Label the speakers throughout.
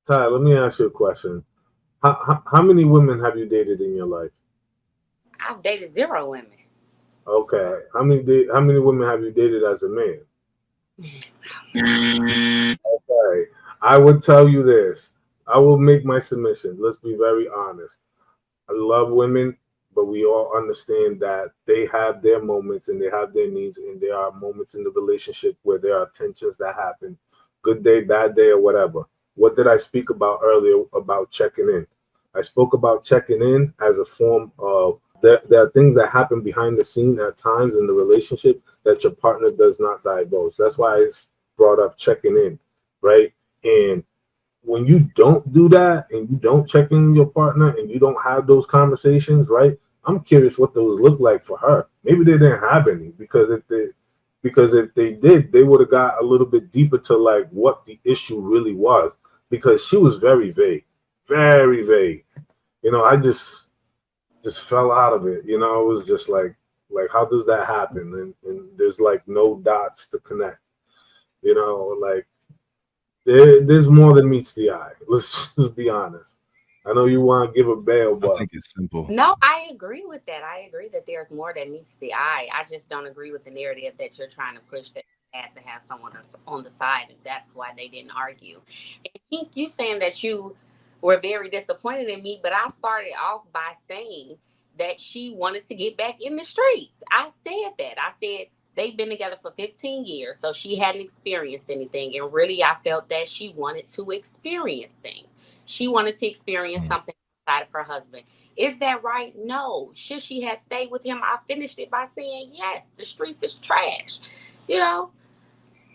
Speaker 1: Ty, let me ask you a question. How many women have you dated in your life?
Speaker 2: I've dated zero women.
Speaker 1: Okay. How many women have you dated as a man? Okay. I would tell you this. I will make my submission. Let's be very honest. I love women, but we all understand that they have their moments and they have their needs, and there are moments in the relationship where there are tensions that happen. Good day, bad day, or whatever. What did I speak about earlier about checking in? I spoke about checking in as a form of there are things that happen behind the scene at times in the relationship that your partner does not divulge. That's why it's brought up checking in, right? And when you don't do that and you don't check in your partner and you don't have those conversations, right? I'm curious what those look like for her. Maybe they didn't have any because if they did, they would have got a little bit deeper to like what the issue really was because she was very vague, very vague. I just fell out of it. It was just like how does that happen? And there's like no dots to connect. Like there's more than meets the eye. Let's just be honest. I know you want to give a bail,
Speaker 3: I
Speaker 1: but
Speaker 3: think it's simple.
Speaker 2: No, I agree with that. I agree that there's more that meets the eye. I just don't agree with the narrative that you're trying to push that you had to have someone else on the side, and that's why they didn't argue. And I think you saying that you were very disappointed in me, but I started off by saying that she wanted to get back in the streets. I said that. I said they've been together for 15 years, so she hadn't experienced anything. And really, I felt that she wanted to experience things. She wanted to experience
Speaker 3: Mm.
Speaker 2: something outside of her husband. Is that right? No. Should she have stayed with him? I finished it by saying yes. The streets is trash. You know.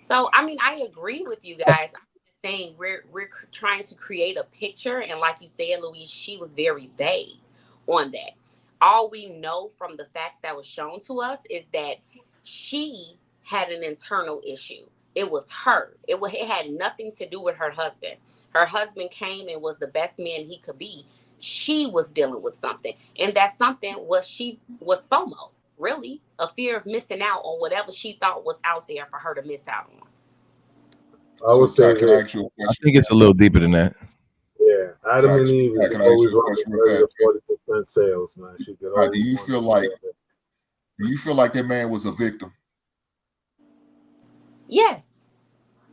Speaker 2: So I mean, I agree with you guys. I'm just saying we're trying to create a picture, and like you said, Louise, she was very vague on that. All we know from the facts that was shown to us is that she had an internal issue. It was her. It had nothing to do with her husband. Her husband came and was the best man he could be. She was dealing with something, and that something was FOMO. Really, a fear of missing out on whatever she thought was out there for her to miss out on.
Speaker 1: I would
Speaker 4: So,
Speaker 1: say
Speaker 4: Ty, can I
Speaker 1: this.
Speaker 4: ask you a
Speaker 3: I
Speaker 4: question?
Speaker 3: think it's a little deeper than that.
Speaker 1: Yeah,
Speaker 4: Can
Speaker 1: Adam
Speaker 4: I,
Speaker 1: and Eve
Speaker 4: Ty,
Speaker 1: is
Speaker 4: can I ask
Speaker 1: always
Speaker 4: you a
Speaker 1: running
Speaker 4: question real
Speaker 1: 30 to
Speaker 4: fast?
Speaker 1: 40% sales, man. She could
Speaker 4: Ty,
Speaker 1: always want to be there.
Speaker 4: do you feel like that man was a victim?
Speaker 2: Yes,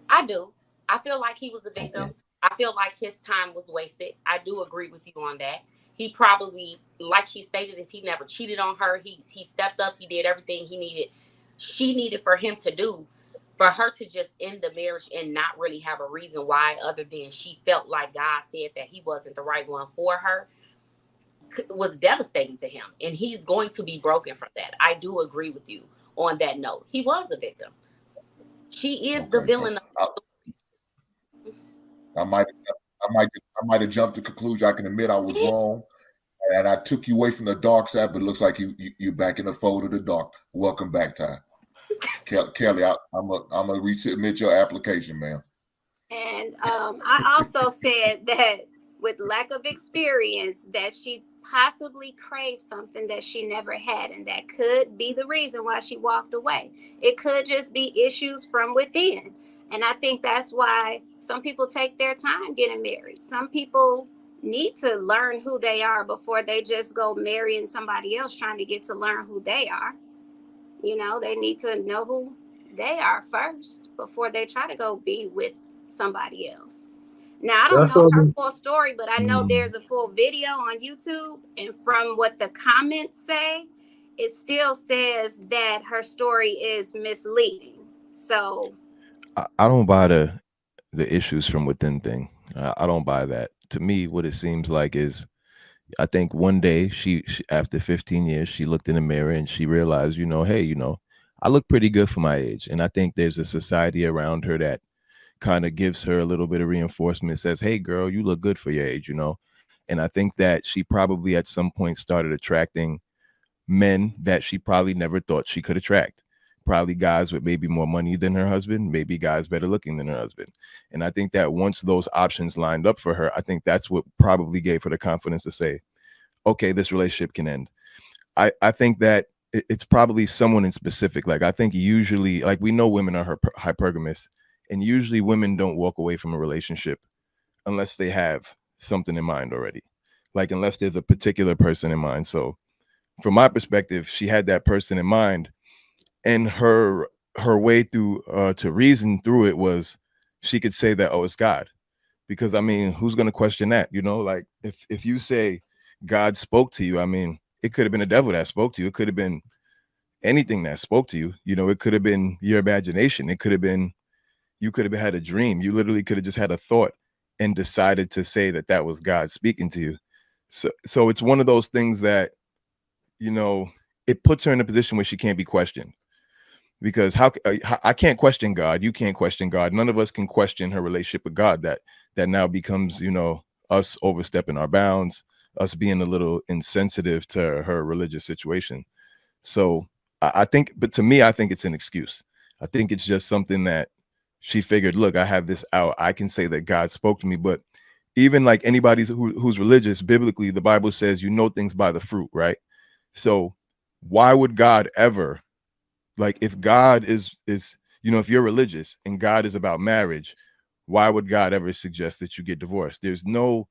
Speaker 2: I do. I feel like he was a
Speaker 4: Okay.
Speaker 2: victim. I feel like his time was wasted. I do agree with you on that. He probably, like she stated, if he never cheated on her, he stepped up. He did everything he needed. She needed for him to do, for her to just end the marriage and not really have a reason why, other than she felt like God said that he wasn't the right one for her, was devastating to him, and he's going to be broken from that. I do agree with you on that note. He was a victim. She is the
Speaker 4: Okay. So
Speaker 2: villain of
Speaker 4: I, I might I might have jumped to conclusion. I can admit I was
Speaker 2: it.
Speaker 4: wrong, and I took you away from the dark side. But it looks like you're back in the fold of the dark. Welcome back, Ty. Kelly, I'm gonna resubmit your application, ma'am.
Speaker 5: And I also said that with lack of experience, that she possibly craved something that she never had, and that could be the reason why she walked away. It could just be issues from within. And I think that's why some people take their time getting married. Some people need to learn who they are before they just go marrying somebody else trying to get to learn who they are. They need to know who they are first before they try to go be with somebody else. Now, I don't
Speaker 1: That's
Speaker 5: know
Speaker 1: all.
Speaker 5: her full story, but I know
Speaker 3: Mm.
Speaker 5: there's a full video on YouTube. And from what the comments say, it still says that her story is misleading. So,
Speaker 3: I don't buy the issues from within thing. I don't buy that. To me, what it seems like is I think one day she after 15 years she looked in the mirror and she realized, hey, I look pretty good for my age. And I think there's a society around her that kind of gives her a little bit of reinforcement, says, hey girl, you look good for your age. And I think that she probably at some point started attracting men that she probably never thought she could attract. Probably guys with maybe more money than her husband, maybe guys better looking than her husband. And I think that once those options lined up for her, I think that's what probably gave her the confidence to say, okay, this relationship can end. I think that it's probably someone in specific. Like I think usually, like we know women are hypergamous, and usually women don't walk away from a relationship unless they have something in mind already, like unless there's a particular person in mind. So from my perspective, she had that person in mind, and her way through to reason through it was she could say that, oh, it's God. Because I mean, who's going to question that? You know, like if you say God spoke to you, I mean, it could have been a devil that spoke to you. It could have been anything that spoke to you. You know, it could have been your imagination. It could have been, you could have had a dream. You literally could have just had a thought and decided to say that that was God speaking to you. So it's one of those things that, you know, it puts her in a position where she can't be questioned. Because how I can't question God, you can't question God. None of us can question her relationship with God. That now becomes, you know, us overstepping our bounds, us being a little insensitive to her religious situation. So I think, but to me, I think it's an excuse. I think it's just something that she figured, look, I have this out. I can say that God spoke to me. But even like anybody who's religious, biblically, the Bible says, you know things by the fruit, right? So why would God ever, like, if God is, you know, if you're religious and God is about marriage, why would God ever suggest that you get divorced? There's no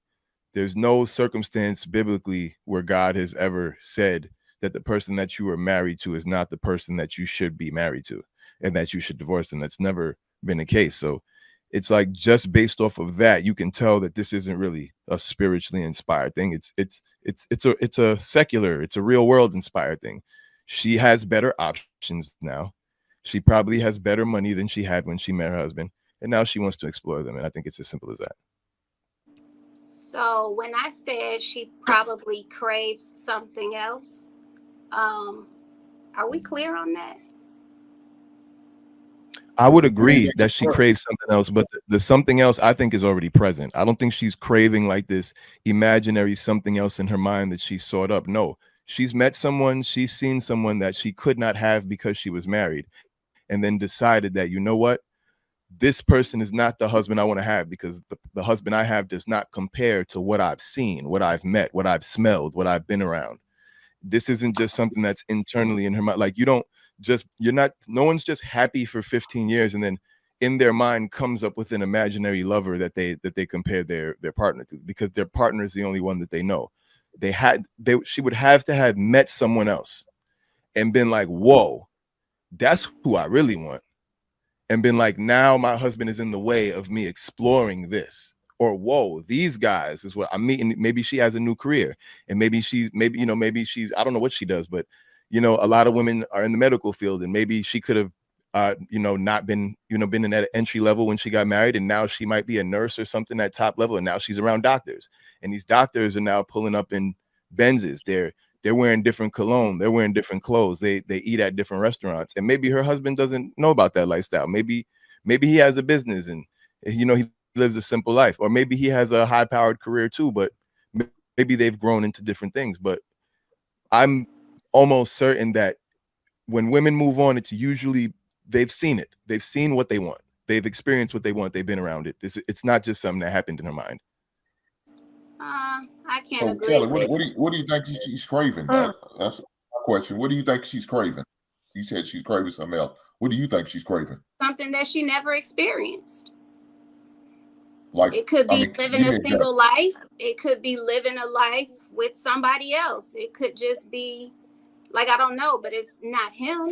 Speaker 3: circumstance biblically where God has ever said that the person that you are married to is not the person that you should be married to and that you should divorce. And that's never been the case. So it's like, just based off of that, you can tell that this isn't really a spiritually inspired thing. It's a secular, it's a real world inspired thing. She has better options now. She probably has better money than she had when she met her husband. And now she wants to explore them. And I think it's as simple as that.
Speaker 5: So when I said she probably craves something else, are we clear on that?
Speaker 3: I would agree that she craves something else, but the something else I think is already present. I don't think she's craving like this imaginary something else in her mind that she sought up. No, she's met someone, she's seen someone that she could not have because she was married, and then decided that, you know what, this person is not the husband I want to have, because the husband I have does not compare to what I've seen, what I've met, what I've smelled, what I've been around. This isn't just something that's internally in her mind. Like, no one's just happy for 15 years and then in their mind comes up with an imaginary lover that they compare their partner to, because their partner is the only one that they know. She would have to have met someone else and been like, whoa, that's who I really want. And been like, now my husband is in the way of me exploring this. Or, whoa, these guys is what I'm meeting. Maybe she has a new career, and maybe she's, I don't know what she does, but, you know, a lot of women are in the medical field, and maybe she could have, not been, been in that entry level when she got married. And now she might be a nurse or something at top level. And now she's around doctors, and these doctors are now pulling up in Benzes. They're wearing different cologne. They're wearing different clothes. They eat at different restaurants. And maybe her husband doesn't know about that lifestyle. Maybe he has a business and, he lives a simple life. Or maybe he has a high-powered career too, but maybe they've grown into different things. But I'm almost certain that when women move on, it's usually they've seen it. They've seen what they want. They've experienced what they want. They've been around it. It's not just something that happened in her mind.
Speaker 5: I can't
Speaker 4: So
Speaker 5: agree.
Speaker 4: Kelly, what do you think she's craving? That's my question. What do you think she's craving? You said she's craving something else. What do you think she's craving?
Speaker 5: Something that she never experienced.
Speaker 4: Like,
Speaker 5: it could be living a single life. It could be living a life with somebody else. It could just be like, I don't know, but it's not him.